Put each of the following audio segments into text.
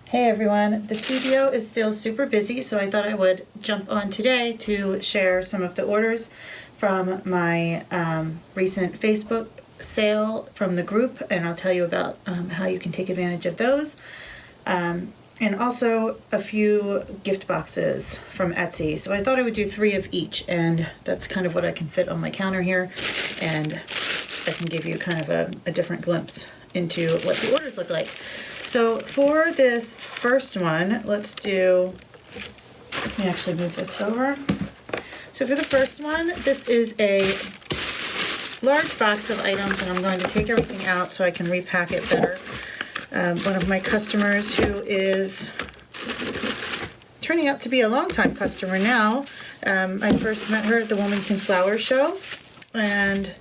Hey everyone, the CBO is still super busy, so I thought I would jump on today to share some of the orders from my recent Facebook sale from the group, and I'll tell you about how you can take advantage of those. And also a few gift boxes from Etsy. So I thought I would do 3 of each, and that's kind of what I can fit on my counter here, and I can give you kind of a different glimpse into what the orders look like. So for this first one, let me actually move this over. So for the first one, this is a large box of items, and I'm going to take everything out so I can repack it better. One of my customers who is turning out to be a longtime customer now. I first met her at the Wilmington Flower Show, and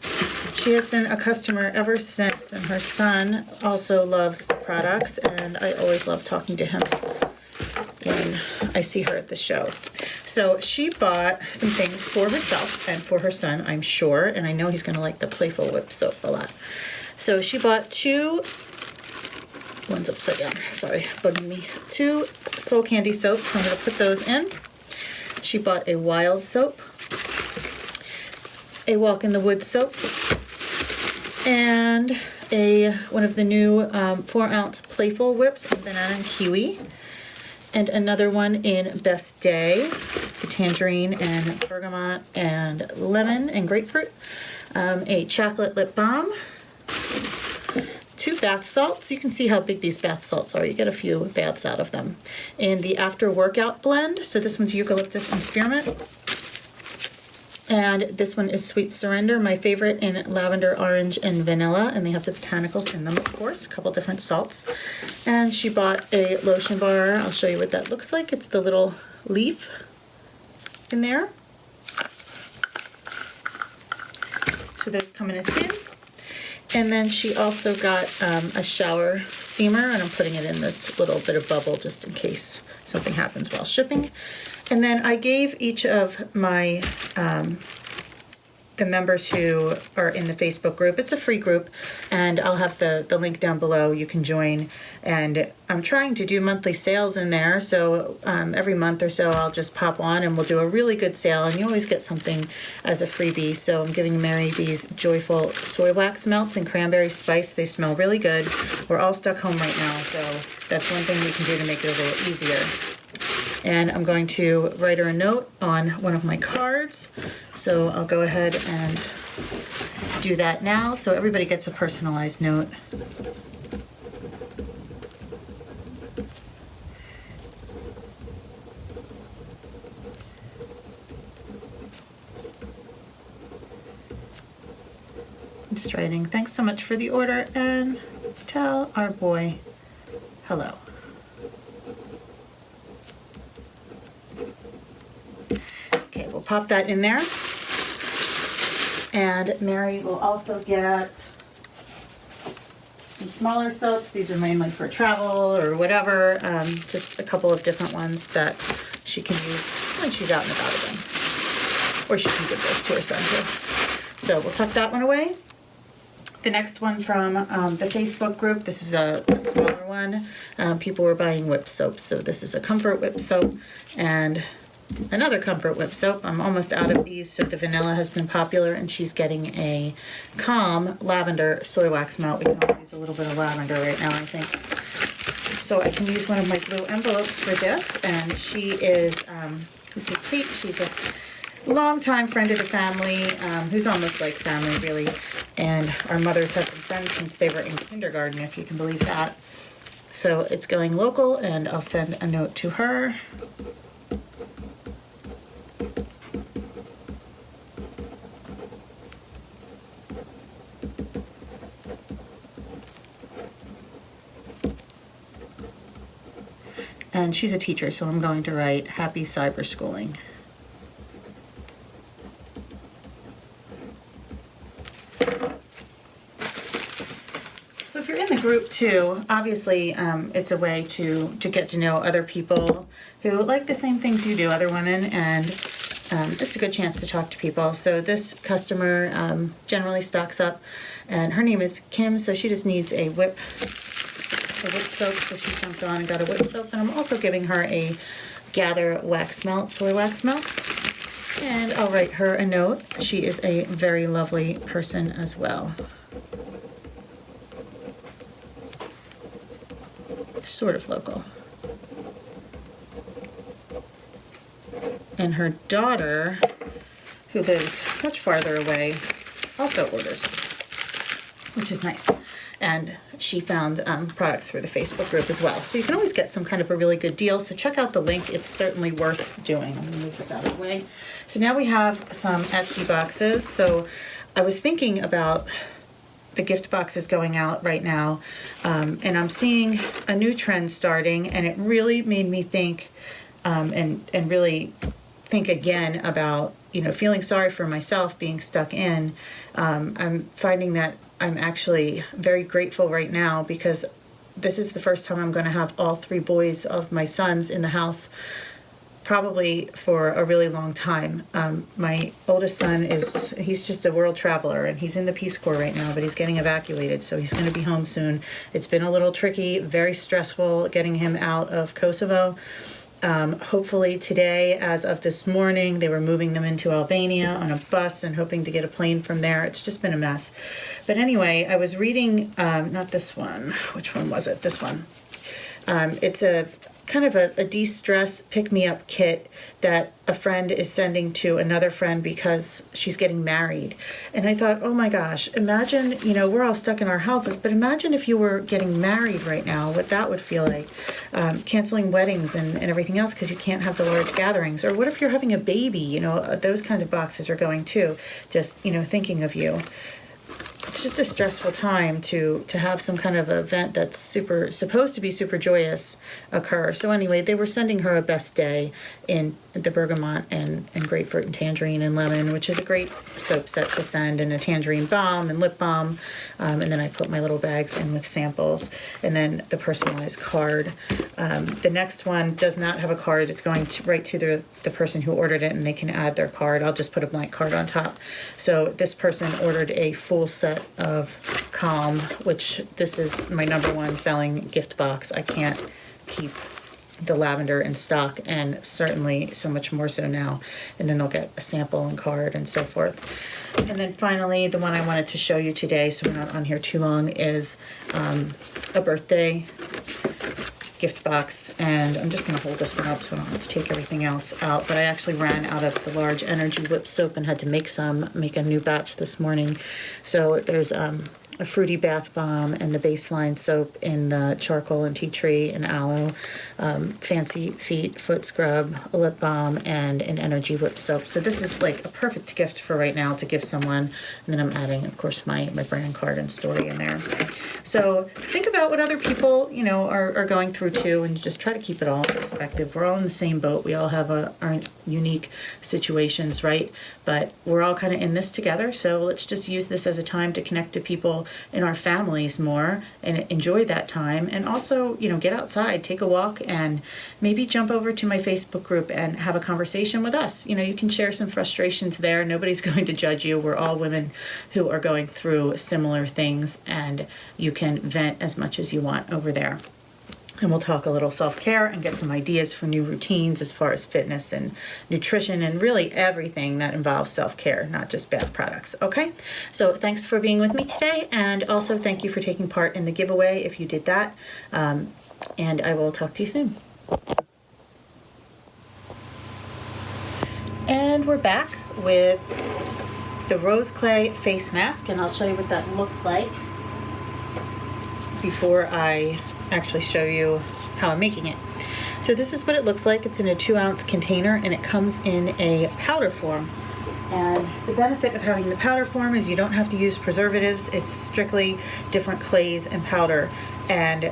she has been a customer ever since, and her son also loves the products, and I always love talking to him when I see her at the show. So she bought some things for herself and for her son, I'm sure, and I know he's going to like the Playful Whip soap a lot. So she bought 2 Soul Candy soaps, so I'm going to put those in. She bought a Wild soap, a Walk in the Woods soap, and one of the new 4-ounce Playful Whips in banana and kiwi, and another one in Best Day, the tangerine and bergamot and lemon and grapefruit, a chocolate lip balm, 2 bath salts. You can see how big these bath salts are. You get a few baths out of them. And the after workout blend. So this one's eucalyptus and spearmint. And this one is Sweet Surrender, my favorite, in lavender, orange, and vanilla. And they have the botanicals in them, of course, a couple different salts. And she bought a lotion bar. I'll show you what that looks like. It's the little leaf in there. So those come in a tin. And then she also got a shower steamer, and I'm putting it in this little bit of bubble just in case something happens while shipping. And then I gave each of my the members who are in the Facebook group, it's a free group, and I'll have the link down below. You can join, and I'm trying to do monthly sales in there, so every month or so I'll just pop on and we'll do a really good sale, and you always get something as a freebie. So I'm giving Mary these Joyful Soy Wax Melts and Cranberry Spice. They smell really good. We're all stuck home right now, so that's one thing we can do to make it a little easier. And I'm going to write her a note on one of my cards. So I'll go ahead and do that now so everybody gets a personalized note. I'm just writing, thanks so much for the order, and tell our boy hello. Okay, we'll pop that in there. And Mary will also get some smaller soaps. These are mainly for travel or whatever. Just a couple of different ones that she can use when she's out and about again. Or she can give those to her son too. So we'll tuck that one away. The next one from the Facebook group, this is a smaller one. People were buying whip soaps, so this is a Comfort Whip soap and another Comfort Whip soap. I'm almost out of these, so the vanilla has been popular, and she's getting a Calm Lavender Soy Wax Melt. We can all use a little bit of lavender right now, I think. So I can use one of my blue envelopes for this, and she is, this is Kate. She's a longtime friend of the family, who's almost like family, really. And our mothers have been friends since they were in kindergarten, if you can believe that. So it's going local, and I'll send a note to her. And she's a teacher, so I'm going to write happy cyber schooling. So if you're in the group too, obviously it's a way to get to know other people who like the same things you do, other women, and just a good chance to talk to people. So this customer generally stocks up, and her name is Kim, so she just needs a whip a whip soap, so she jumped on and got a whip soap. And I'm also giving her a Gather wax melt, soy wax melt. And I'll write her a note. She is a very lovely person as well. Sort of local. And her daughter, who lives much farther away, also orders, which is nice. And she found products through the Facebook group as well. So you can always get some kind of a really good deal. So check out the link. It's certainly worth doing. I'm gonna move this out of the way. So now we have some Etsy boxes. So I was thinking about the gift boxes going out right now, and I'm seeing a new trend starting, and it really made me think and really think again about, you know, feeling sorry for myself being stuck in. I'm finding that I'm actually very grateful right now because this is the first time I'm going to have all 3 boys of my sons in the house probably for a really long time. My oldest son he's just a world traveler, and he's in the Peace Corps right now, but he's getting evacuated, so he's going to be home soon. It's been a little tricky, very stressful getting him out of Kosovo. Hopefully today, as of this morning, they were moving them into Albania on a bus and hoping to get a plane from there. It's just been a mess. But anyway, I was reading, not this one, which one was it? This one. It's a kind of a de-stress pick-me-up kit that a friend is sending to another friend because she's getting married. And I thought, oh my gosh, imagine, you know, we're all stuck in our houses, but imagine if you were getting married right now, what that would feel like. Canceling weddings and everything else because you can't have the large gatherings. Or what if you're having a baby, you know, those kinds of boxes are going too. Just, you know, thinking of you. It's just a stressful time to have some kind of event that's supposed to be super joyous occur. So anyway, they were sending her a best day in the bergamot and grapefruit and tangerine and lemon, which is a great soap set to send, and a tangerine balm and lip balm. And then I put my little bags in with samples, and then the personalized card. The next one does not have a card. It's going right to the person who ordered it, and they can add their card. I'll just put a blank card on top. So this person ordered a full set of Calm, which this is my #1 selling gift box. I can't keep the lavender in stock, and certainly so much more so now. And then they'll get a sample and card and so forth. And then finally, the one I wanted to show you today, so we're not on here too long, is a birthday gift box. And I'm just going to hold this one up so I don't have to take everything else out. But I actually ran out of the large Energy Whip soap and had to make a new batch this morning. So there's a fruity bath bomb and the baseline soap in the charcoal and tea tree and aloe, fancy feet foot scrub, a lip balm, and an Energy Whip soap. So this is like a perfect gift for right now to give someone. And then I'm adding, of course, my brand card and story in there. So think about what other people, you know, are going through too, and just try to keep it all in perspective. We're all in the same boat. We all have our unique situations, right? But we're all kind of in this together. So let's just use this as a time to connect to people in our families more and enjoy that time. And also, you know, get outside, take a walk, and maybe jump over to my Facebook group and have a conversation with us. You know, you can share some frustrations there. Nobody's going to judge you. We're all women who are going through similar things, and you can vent as much as you want over there. And we'll talk a little self-care and get some ideas for new routines as far as fitness and nutrition and really everything that involves self-care, not just bath products. Okay? So thanks for being with me today. And also thank you for taking part in the giveaway if you did that. And I will talk to you soon. And we're back with the Rose Clay face mask. And I'll show you what that looks like before I actually show you how I'm making it. So this is what it looks like. It's in a 2-ounce container, and it comes in a powder form. And the benefit of having the powder form is you don't have to use preservatives. It's strictly different clays and powder, and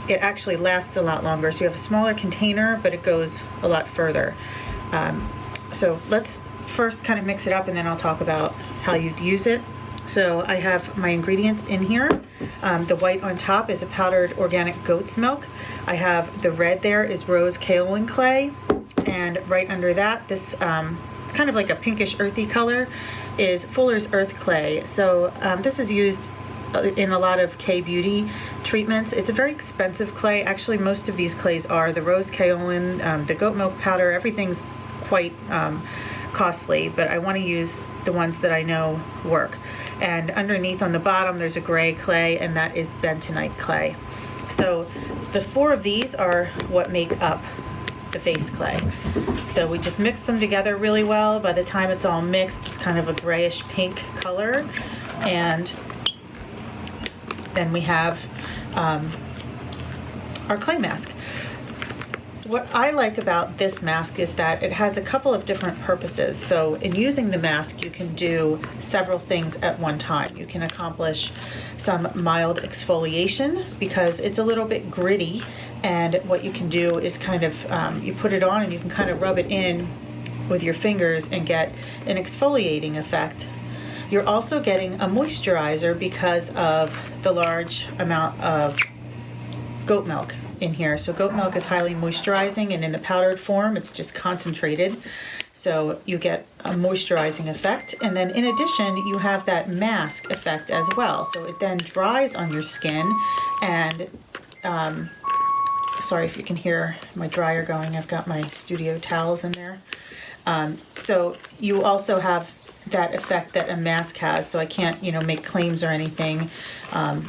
it actually lasts a lot longer. So you have a smaller container, but it goes a lot further. So let's first kind of mix it up, and then I'll talk about how you'd use it. So I have my ingredients in here. The white on top is a powdered organic goat's milk. I have the red there is rose kaolin clay. And right under that, this kind of like a pinkish earthy color is Fuller's Earth Clay. So this is used in a lot of K-Beauty treatments. It's a very expensive clay. Actually, most of these clays are. The rose kaolin, the goat milk powder, everything's quite costly, but I want to use the ones that I know work. And underneath on the bottom, there's a gray clay, and that is bentonite clay. So the 4 of these are what make up the face clay. So we just mix them together really well. By the time it's all mixed, it's kind of a grayish pink color. And then we have our clay mask. What I like about this mask is that it has a couple of different purposes. So in using the mask, you can do several things at one time. You can accomplish some mild exfoliation because it's a little bit gritty, and what you can do is kind of, you put it on and you can kind of rub it in with your fingers and get an exfoliating effect. You're also getting a moisturizer because of the large amount of goat milk in here. So goat milk is highly moisturizing, and in the powdered form, it's just concentrated. So you get a moisturizing effect. And then in addition, you have that mask effect as well. So it then dries on your skin. And sorry if you can hear my dryer going. I've got my studio towels in there. So you also have that effect that a mask has. So I can't, make claims or anything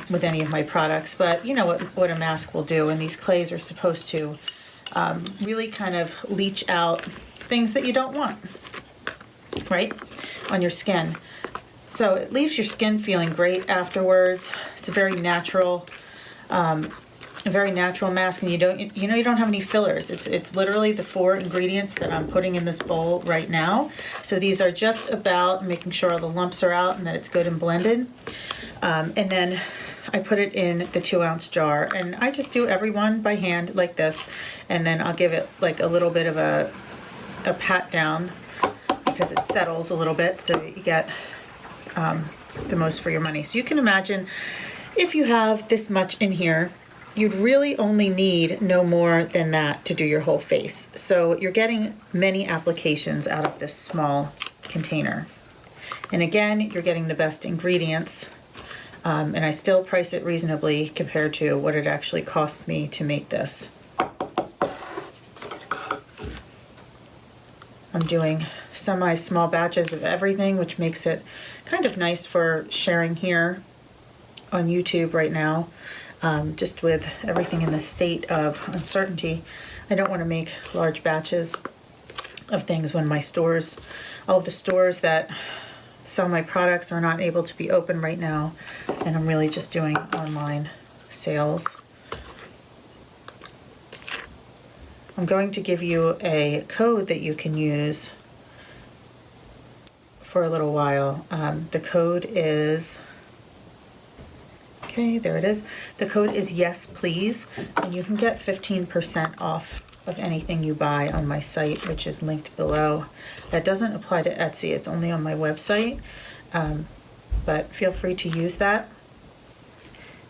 with any of my products, but you know what a mask will do. And these clays are supposed to really kind of leach out things that you don't want, right, on your skin. So it leaves your skin feeling great afterwards. It's a very natural mask, and you don't have any fillers. It's literally the 4 ingredients that I'm putting in this bowl right now. So these are just about making sure all the lumps are out and that it's good and blended. And then I put it in the 2-ounce jar, and I just do every one by hand like this, and then I'll give it like a little bit of a pat down because it settles a little bit, so you get the most for your money. So you can imagine if you have this much in here, you'd really only need no more than that to do your whole face. So you're getting many applications out of this small container. And again, you're getting the best ingredients. And I still price it reasonably compared to what it actually cost me to make this. I'm doing semi-small batches of everything, which makes it kind of nice for sharing here on YouTube right now. Just with everything in the state of uncertainty, I don't want to make large batches of things when my stores, all the stores that sell my products are not able to be open right now, and I'm really just doing online sales. I'm going to give you a code that you can use for a little while. The code is... Okay, there it is. The code is yes, please, and you can get 15% off of anything you buy on my site, which is linked below. That doesn't apply to Etsy, it's only on my website, but feel free to use that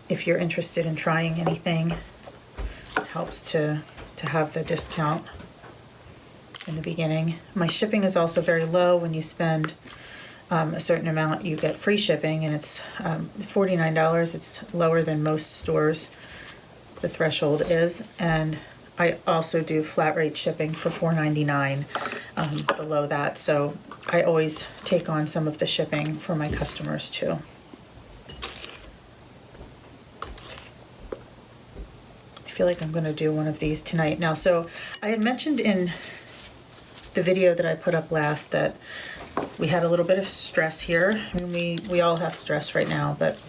if you're interested in trying anything. It helps to have the discount in the beginning. My shipping is also very low. When you spend a certain amount, you get free shipping, and it's $49. It's lower than most stores, the threshold is. And I also do flat rate shipping for $4.99 below that. So I always take on some of the shipping for my customers too. I feel like I'm going to do one of these tonight. Now, so I had mentioned in the video that I put up last that we had a little bit of stress here. I mean, we all have stress right now, but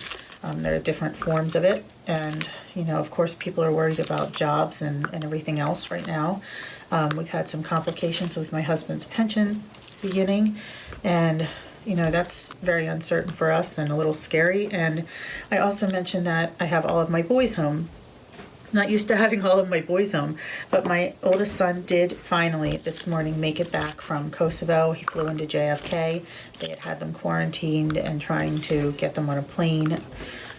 there are different forms of it. And, of course, people are worried about jobs and everything else right now. We've had some complications with my husband's pension beginning, and, that's very uncertain for us and a little scary. And I also mentioned that I have all of my boys home. Not used to having all of my boys home, but my oldest son did finally this morning make it back from Kosovo. He flew into JFK. They had them quarantined and trying to get them on a plane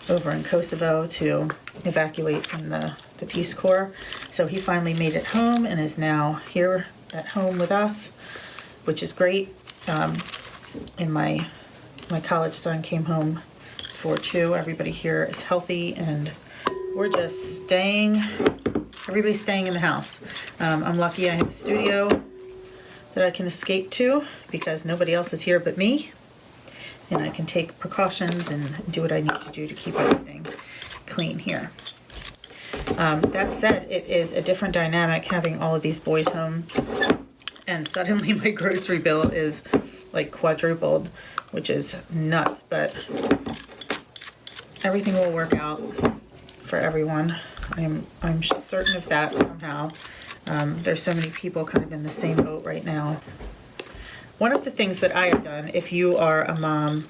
over in Kosovo to evacuate from the Peace Corps. So he finally made it home and is now here at home with us, which is great. And my college son came home for too. Everybody here is healthy and we're just everybody's staying in the house. I'm lucky I have a studio that I can escape to because nobody else is here but me. And I can take precautions and do what I need to do to keep everything clean here. That said, it is a different dynamic having all of these boys home, and suddenly my grocery bill is like quadrupled, which is nuts, but everything will work out for everyone. I'm certain of that somehow. There's so many people kind of in the same boat right now. One of the things that I have done, if you are a mom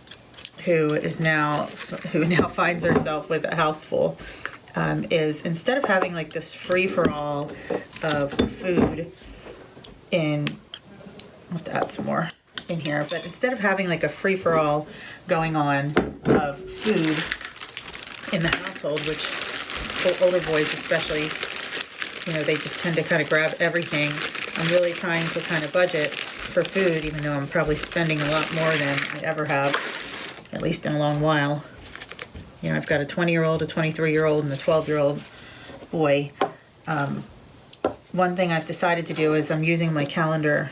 who now finds herself with a house full, is instead of having like this free-for-all of food I'll have to add some more in here, but instead of having like a free-for-all going on of food in the household, which older boys especially, they just tend to kind of grab everything, I'm really trying to kind of budget for food, even though I'm probably spending a lot more than I ever have, at least in a long while. I've got a 20-year-old, a 23-year-old, and a 12-year-old boy. One thing I've decided to do is I'm using my calendar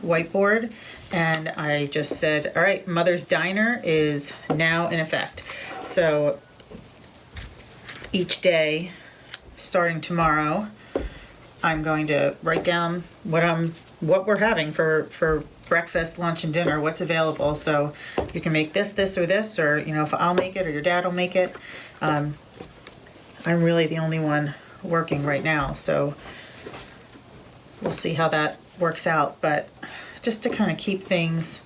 whiteboard, and I just said, all right, Mother's Diner is now in effect. So each day, starting tomorrow, I'm going to write down what we're having for breakfast, lunch, and dinner, what's available. So you can make this, or this, or if I'll make it or your dad will make it. I'm really the only one working right now, so we'll see how that works out. But just to kind of keep things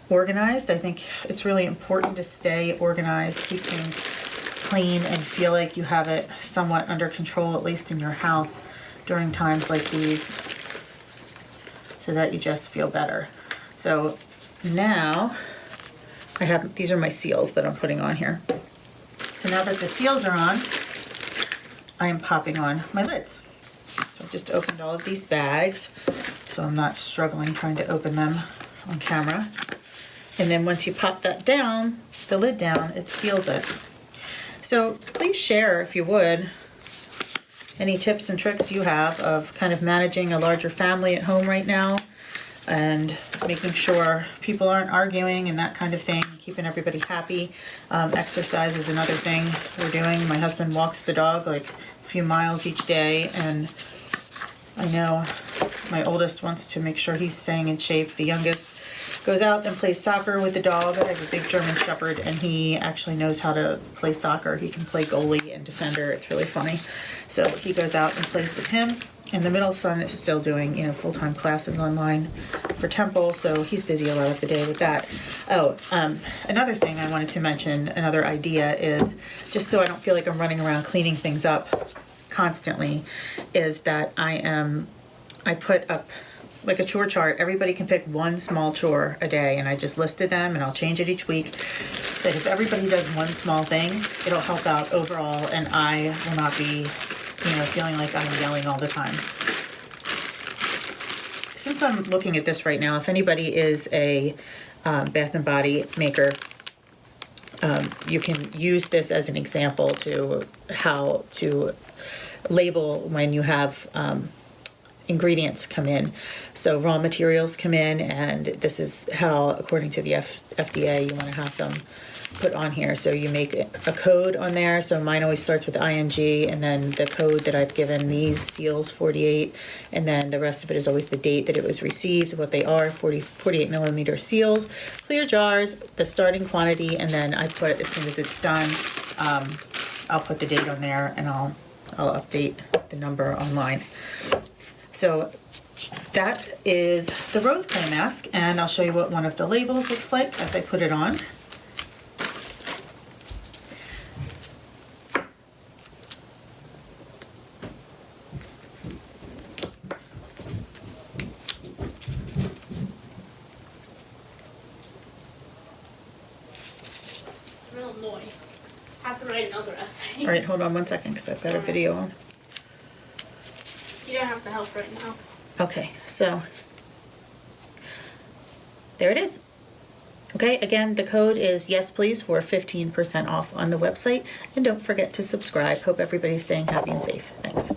organized, I think it's really important to stay organized, keep things clean, and feel like you have it somewhat under control, at least in your house, during times like these, so that you just feel better. So now these are my seals that I'm putting on here. So now that the seals are on, I am popping on my lids. So I've just opened all of these bags, so I'm not struggling trying to open them on camera. And then once you pop that down, the lid down, it seals it. So please share, if you would, any tips and tricks you have of kind of managing a larger family at home right now and making sure people aren't arguing and that kind of thing, keeping everybody happy. Exercise is another thing we're doing. My husband walks the dog like a few miles each day, and I know my oldest wants to make sure he's staying in shape. The youngest goes out and plays soccer with the dog. I have a big German Shepherd, and he actually knows how to play soccer. He can play goalie and defender. It's really funny. So he goes out and plays with him. And the middle son is still doing, full-time classes online for Temple, so he's busy a lot of the day with that. Oh, another thing I wanted to mention, another idea is, just so I don't feel like I'm running around cleaning things up constantly, is that I put up like a chore chart. Everybody can pick one small chore a day, and I just listed them, and I'll change it each week. But if everybody does one small thing, it'll help out overall, and I will not be feeling like I'm yelling all the time. Since I'm looking at this right now, if anybody is a Bath and Body maker, you can use this as an example to how to label when you have ingredients come in. So raw materials come in, and this is how, according to the FDA, you want to have them put on here. So you make a code on there. So mine always starts with ING, and then the code that I've given these seals, 48, and then the rest of it is always the date that it was received, what they are, 48 millimeter seals, clear jars, the starting quantity, and then I put, as soon as it's done, I'll put the date on there, and I'll update the number online. So that is the rose clay mask, and I'll show you what one of the labels looks like as I put it on. Have to write another essay. All right, hold on one second because I've got a video on. You don't have the help right now. Okay, so there it is. Okay. Okay, again, the code is yes please for 15% off on the website. And don't forget to subscribe. Hope everybody's staying happy and safe. Thanks.